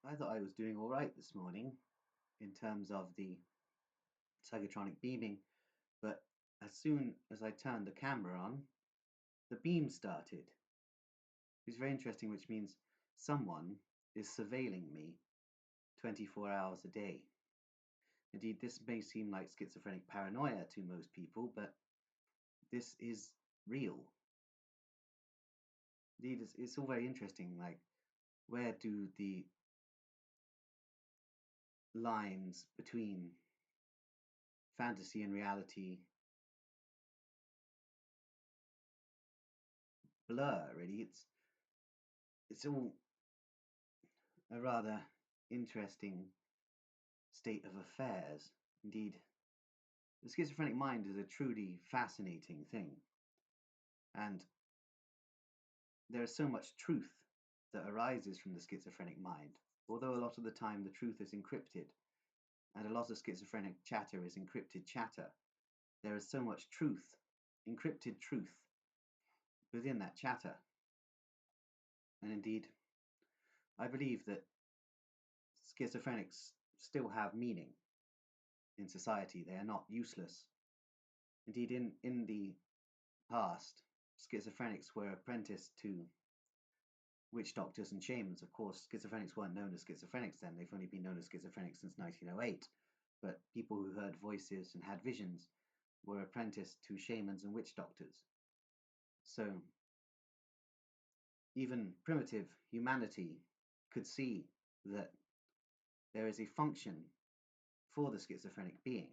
I thought I was doing all right this morning in terms of the psychotronic beaming, but as soon as I turned the camera on, the beam started. It's very interesting, which means someone is surveilling me 24 hours a day. Indeed, this may seem like schizophrenic paranoia to most people, but this is real. Indeed, it's all very interesting, like, where do the lines between fantasy and reality blur, really? It's all a rather interesting state of affairs. Indeed, the schizophrenic mind is a truly fascinating thing, and there is so much truth that arises from the schizophrenic mind. Although a lot of the time the truth is encrypted, and a lot of schizophrenic chatter is encrypted chatter, there is so much truth, encrypted truth, within that chatter. And indeed, I believe that schizophrenics still have meaning in society. They are not useless. Indeed, in the past, schizophrenics were apprenticed to witch doctors and shamans. Of course, schizophrenics weren't known as schizophrenics then. They've only been known as schizophrenics since 1908. But people who heard voices and had visions were apprenticed to shamans and witch doctors. So even primitive humanity could see that there is a function for the schizophrenic being.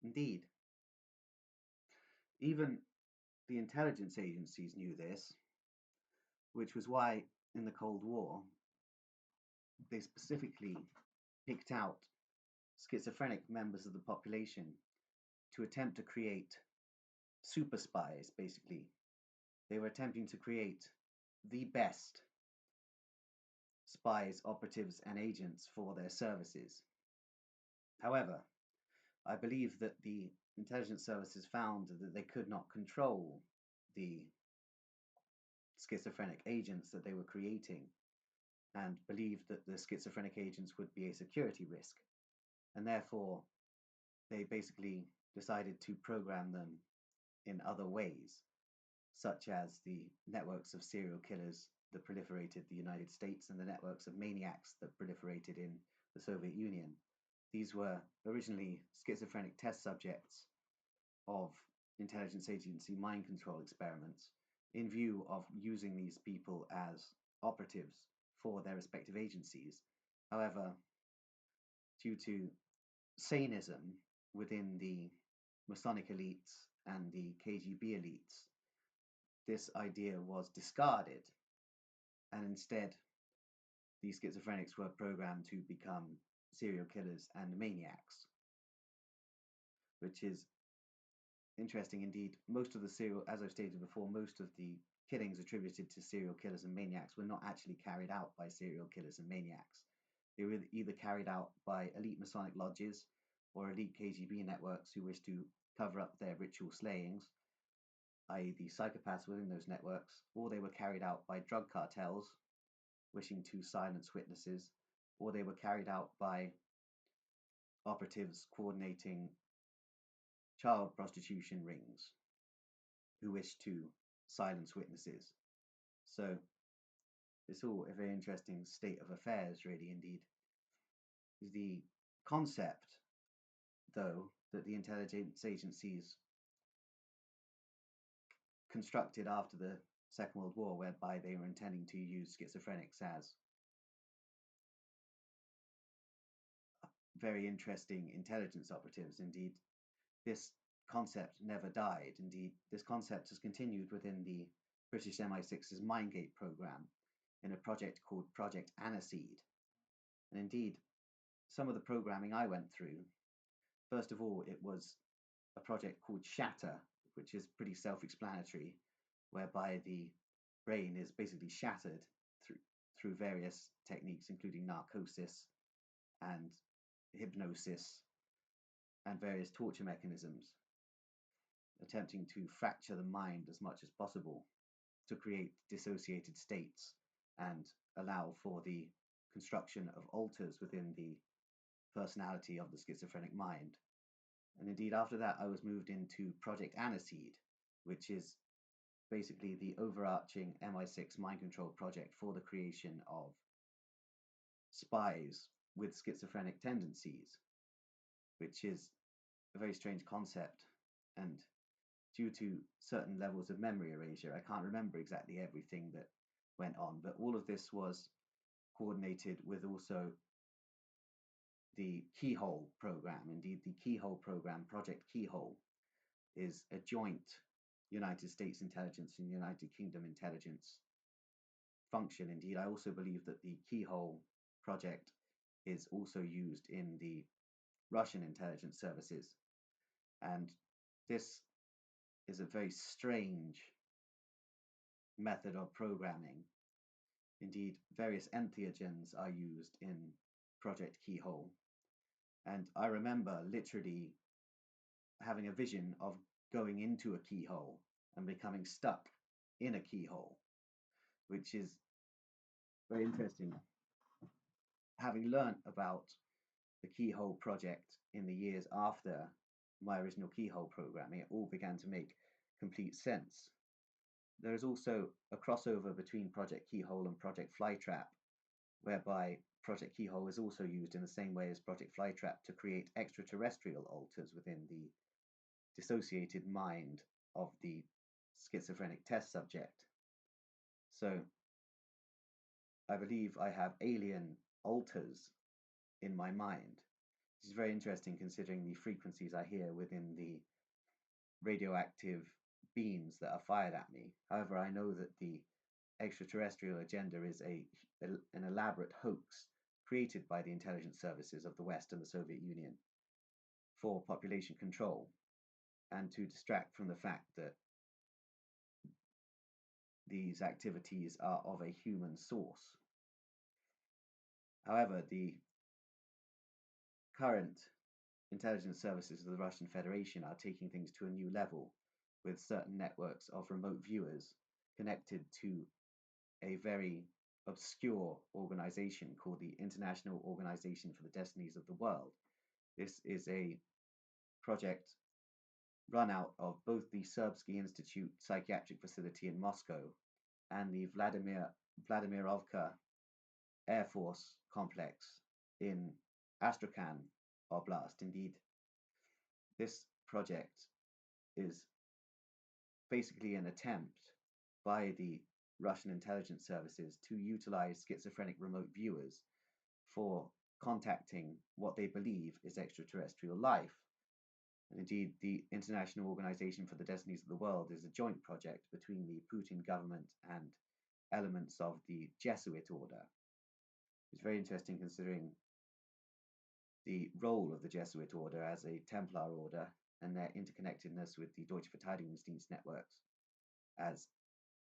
Indeed, even the intelligence agencies knew this, which was why in the Cold War they specifically picked out schizophrenic members of the population to attempt to create super spies, basically. They were attempting to create the best spies, operatives, and agents for their services. However, I believe that the intelligence services found that they could not control the schizophrenic agents that they were creating, and believed that the schizophrenic agents would be a security risk. And therefore, they basically decided to program them in other ways, such as the networks of serial killers that proliferated the United States and the networks of maniacs that proliferated in the Soviet Union. These were originally schizophrenic test subjects of intelligence agency mind control experiments in view of using these people as operatives for their respective agencies. However, due to sanism within the Masonic elites and the KGB elites, this idea was discarded, and instead these schizophrenics were programmed to become serial killers and maniacs, which is interesting indeed. Most of the as I've stated before, most of the killings attributed to serial killers and maniacs were not actually carried out by serial killers and maniacs. They were either carried out by elite Masonic lodges or elite KGB networks who wished to cover up their ritual slayings, i.e. the psychopaths within those networks, or they were carried out by drug cartels wishing to silence witnesses, or they were carried out by operatives coordinating child prostitution rings who wish to silence witnesses. So it's all a very interesting state of affairs, really, indeed. The concept, though, that the intelligence agencies constructed after the Second World War, whereby they were intending to use schizophrenics as very interesting intelligence operatives. Indeed, this concept never died. Indeed, this concept has continued within the British MI6's Mindgate program in a project called Project Aniseed. And indeed, some of the programming I went through, first of all, it was a project called Shatter, which is pretty self-explanatory, whereby the brain is basically shattered through various techniques, including narcosis and hypnosis and various torture mechanisms, attempting to fracture the mind as much as possible to create dissociated states and allow for the construction of alters within the personality of the schizophrenic mind. And indeed, after that, I was moved into Project Aniseed, which is basically the overarching MI6 mind control project for the creation of spies with schizophrenic tendencies, which is a very strange concept. And due to certain levels of memory erasure, I can't remember exactly everything that went on, but all of this was coordinated with also the Keyhole program. Indeed, the Keyhole program, Project Keyhole, is a joint United States intelligence and United Kingdom intelligence function. Indeed, I also believe that the Keyhole project is also used in the Russian intelligence services. And this is a very strange method of programming. Indeed, various entheogens are used in Project Keyhole. And I remember literally having a vision of going into a keyhole and becoming stuck in a keyhole, which is very interesting. Having learnt about the Keyhole project in the years after my original Keyhole programming, it all began to make complete sense. There is also a crossover between Project Keyhole and Project Flytrap, whereby Project Keyhole is also used in the same way as Project Flytrap to create extraterrestrial alters within the dissociated mind of the schizophrenic test subject. So I believe I have alien alters in my mind. This is very interesting considering the frequencies I hear within the radioactive beams that are fired at me. However, I know that the extraterrestrial agenda is an elaborate hoax created by the intelligence services of the West and the Soviet Union for population control and to distract from the fact that these activities are of a human source. However, the current intelligence services of the Russian Federation are taking things to a new level with certain networks of remote viewers connected to a very obscure organization called the International Organization for the Destinies of the World. This is a project run out of both the Serbsky Institute psychiatric facility in Moscow and the Vladimirovka Air Force complex in Astrakhan Oblast. Indeed, this project is basically an attempt by the Russian intelligence services to utilize schizophrenic remote viewers for contacting what they believe is extraterrestrial life. And indeed, the International Organization for the Destinies of the World is a joint project between the Putin government and elements of the Jesuit order. It's very interesting considering the role of the Jesuit order as a Templar order and their interconnectedness with the Deutsche Verteidigungsdienst networks as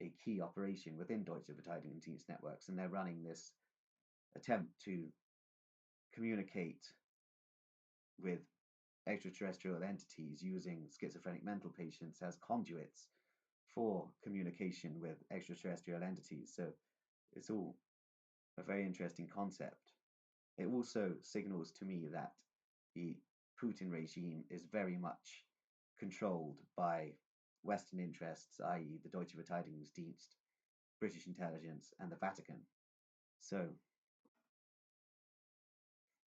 a key operation within Deutsche Verteidigungsdienst networks. And they're running this attempt to communicate with extraterrestrial entities using schizophrenic mental patients as conduits for communication with extraterrestrial entities. So it's all a very interesting concept. It also signals to me that the Putin regime is very much controlled by Western interests, i.e. the Deutsche Verteidigungsdienst, British Intelligence, and the Vatican. So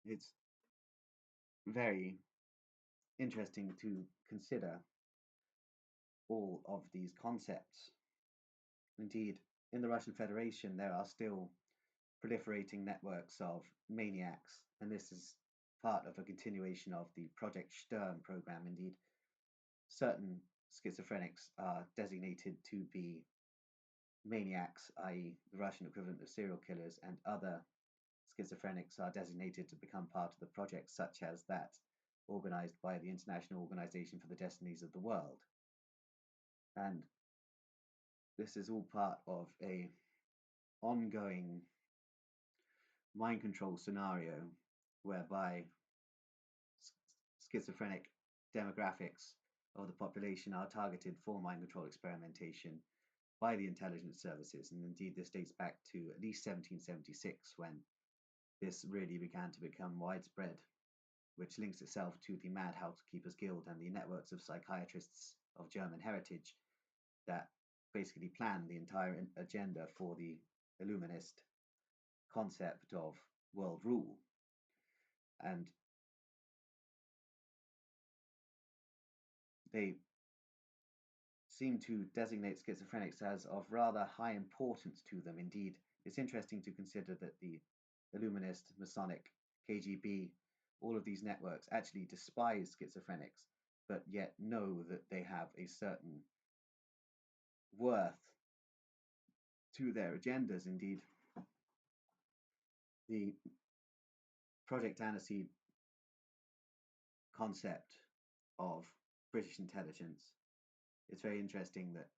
it's very interesting to consider all of these concepts. Indeed, in the Russian Federation, there are still proliferating networks of maniacs, and this is part of a continuation of the Project Stern program. Indeed, certain schizophrenics are designated to be maniacs, i.e. the Russian equivalent of serial killers, and other schizophrenics are designated to become part of the project, such as that organized by the International Organization for the Destinies of the World. And this is all part of a ongoing mind control scenario whereby schizophrenic demographics of the population are targeted for mind control experimentation by the intelligence services. And indeed, this dates back to at least 1776 when this really began to become widespread, which links itself to the Mad Housekeepers Guild and the networks of psychiatrists of German heritage that basically planned the entire agenda for the Illuminist concept of world rule. And they seem to designate schizophrenics as of rather high importance to them. Indeed, it's interesting to consider that the Illuminist, Masonic, KGB, all of these networks actually despise schizophrenics, but yet know that they have a certain worth to their agendas. Indeed, the Project Aniseed concept of British intelligence, it's very interesting that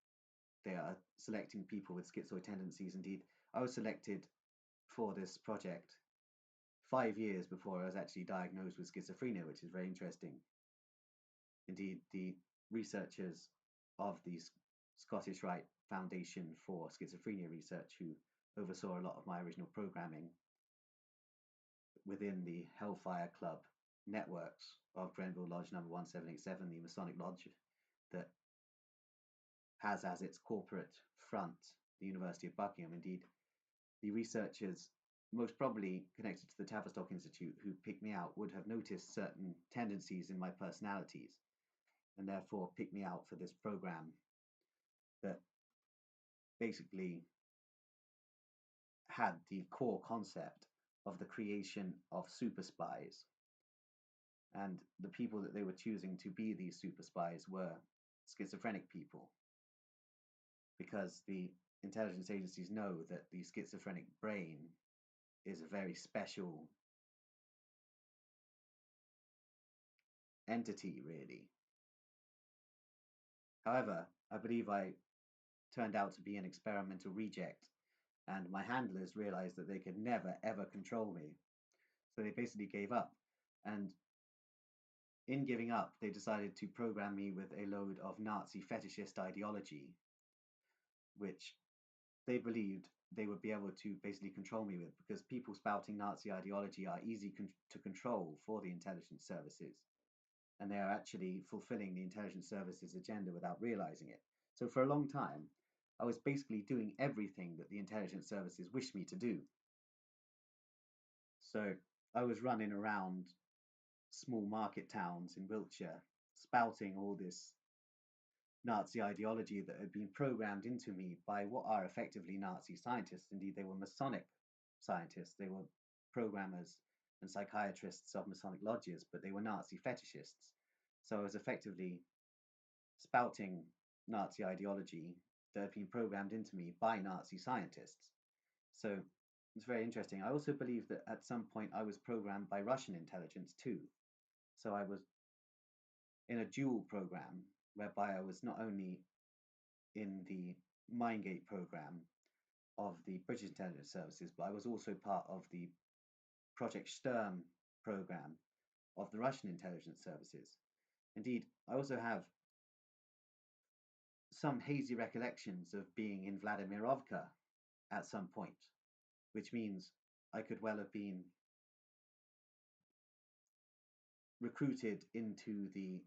they are selecting people with schizoid tendencies. Indeed, I was selected for this project 5 years before I was actually diagnosed with schizophrenia, which is very interesting. Indeed, the researchers of the Scottish Rite Foundation for Schizophrenia Research, who oversaw a lot of my original programming within the Hellfire Club networks of Grenville Lodge number 1787, the Masonic Lodge that has as its corporate front the University of Buckingham. Indeed, the researchers most probably connected to the Tavistock Institute who picked me out would have noticed certain tendencies in my personalities and therefore picked me out for this program that basically had the core concept of the creation of super spies. And the people that they were choosing to be these super spies were schizophrenic people, because the intelligence agencies know that the schizophrenic brain is a very special entity, really. However, I believe I turned out to be an experimental reject, and my handlers realized that they could never, ever control me. So they basically gave up. And in giving up, they decided to program me with a load of Nazi fetishist ideology, which they believed they would be able to basically control me with, because people spouting Nazi ideology are easy to control for the intelligence services. And they are actually fulfilling the intelligence services agenda without realizing it. So for a long time, I was basically doing everything that the intelligence services wished me to do. So I was running around small market towns in Wiltshire, spouting all this Nazi ideology that had been programmed into me by what are effectively Nazi scientists. Indeed, they were Masonic scientists. They were programmers and psychiatrists of Masonic lodges, but they were Nazi fetishists. So I was effectively spouting Nazi ideology that had been programmed into me by Nazi scientists. So it's very interesting. I also believe that at some point I was programmed by Russian intelligence too. So I was in a dual program whereby I was not only in the Mindgate program of the British Intelligence Services, but I was also part of the Project Sturm program of the Russian intelligence services. Indeed, I also have some hazy recollections of being in Vladimirovka at some point, which means I could well have been recruited into the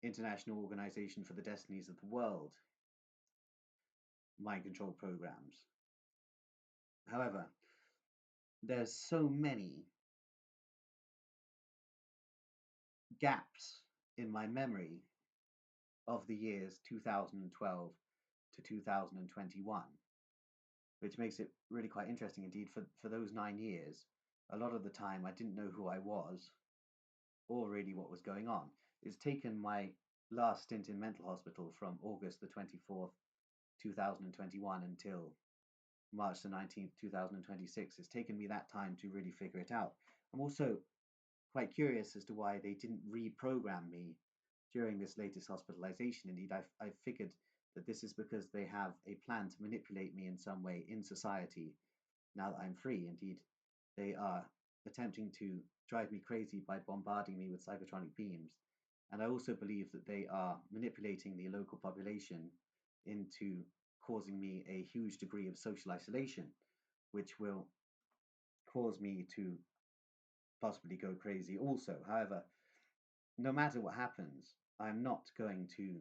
International Organization for the Destinies of the World mind control programs. However, there's so many gaps in my memory of the years 2012 to 2021, which makes it really quite interesting. Indeed, for those 9 years, a lot of the time I didn't know who I was or really what was going on. It's taken my last stint in mental hospital from August the 24th, 2021 until March the 19th, 2026. It's taken me that time to really figure it out. I'm also quite curious as to why they didn't reprogram me during this latest hospitalization. Indeed, I've figured that this is because they have a plan to manipulate me in some way in society now that I'm free. Indeed, they are attempting to drive me crazy by bombarding me with psychotronic beams. And I also believe that they are manipulating the local population into causing me a huge degree of social isolation, which will cause me to possibly go crazy also. However, no matter what happens, I'm not going to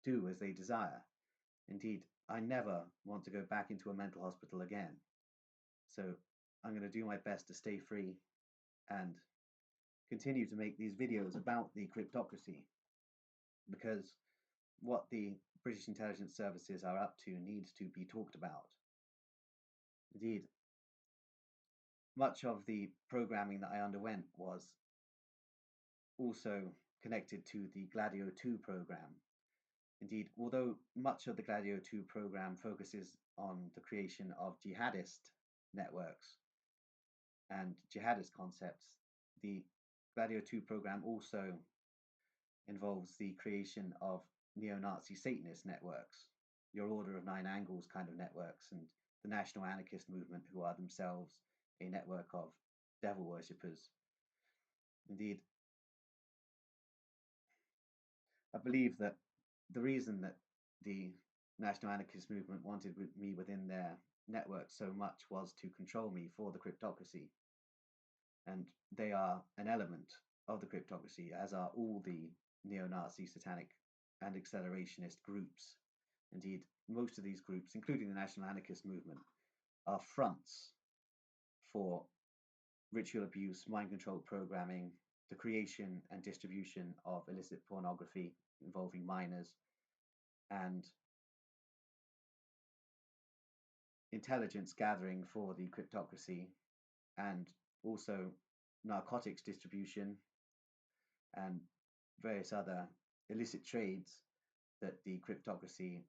do as they desire. Indeed, I never want to go back into a mental hospital again. So I'm going to do my best to stay free and continue to make these videos about the cryptocracy, because what the British intelligence services are up to needs to be talked about. Indeed, much of the programming that I underwent was also connected to the Gladio 2 program. Indeed, although much of the Gladio 2 program focuses on the creation of jihadist networks and jihadist concepts, the Gladio 2 program also involves the creation of neo-Nazi Satanist networks, your Order of Nine Angles kind of networks, and the National Anarchist Movement, who are themselves a network of devil worshippers. Indeed, I believe that the reason that the National Anarchist Movement wanted me within their network so much was to control me for the cryptocracy. And they are an element of the cryptocracy, as are all the neo-Nazi, satanic, and accelerationist groups. Indeed, most of these groups, including the National Anarchist Movement, are fronts for ritual abuse, mind control programming, the creation and distribution of illicit pornography involving minors, and intelligence gathering for the cryptocracy, and also narcotics distribution and various other illicit trades that the cryptocracy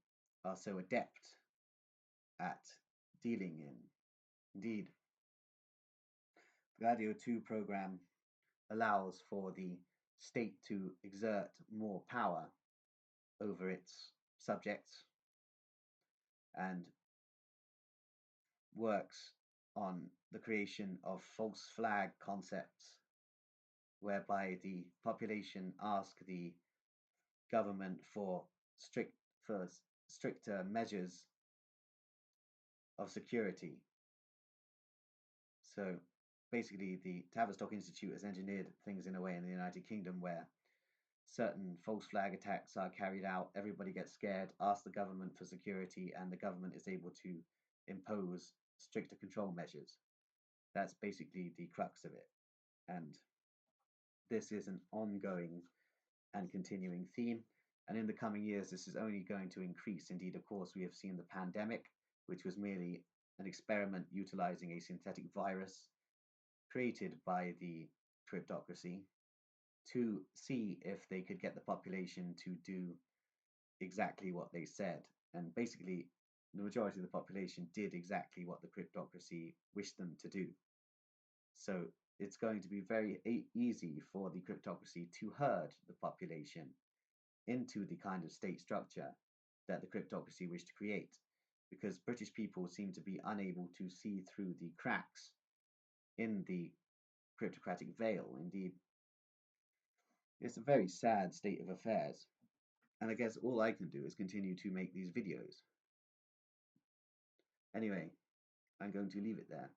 are so adept at dealing in. Indeed, the Gladio 2 program allows for the state to exert more power over its subjects and works on the creation of false flag concepts, whereby the population ask the government for stricter measures of security. So basically, the Tavistock Institute has engineered things in a way in the United Kingdom where certain false flag attacks are carried out, everybody gets scared, asks the government for security, and the government is able to impose stricter control measures. That's basically the crux of it. And this is an ongoing and continuing theme. And in the coming years, this is only going to increase. Indeed, of course, we have seen the pandemic, which was merely an experiment utilizing a synthetic virus created by the cryptocracy to see if they could get the population to do exactly what they said. And basically, the majority of the population did exactly what the cryptocracy wished them to do. So it's going to be very easy for the cryptocracy to herd the population into the kind of state structure that the cryptocracy wished to create, because British people seem to be unable to see through the cracks in the cryptocratic veil. Indeed, it's a very sad state of affairs. And I guess all I can do is continue to make these videos. Anyway, I'm going to leave it there.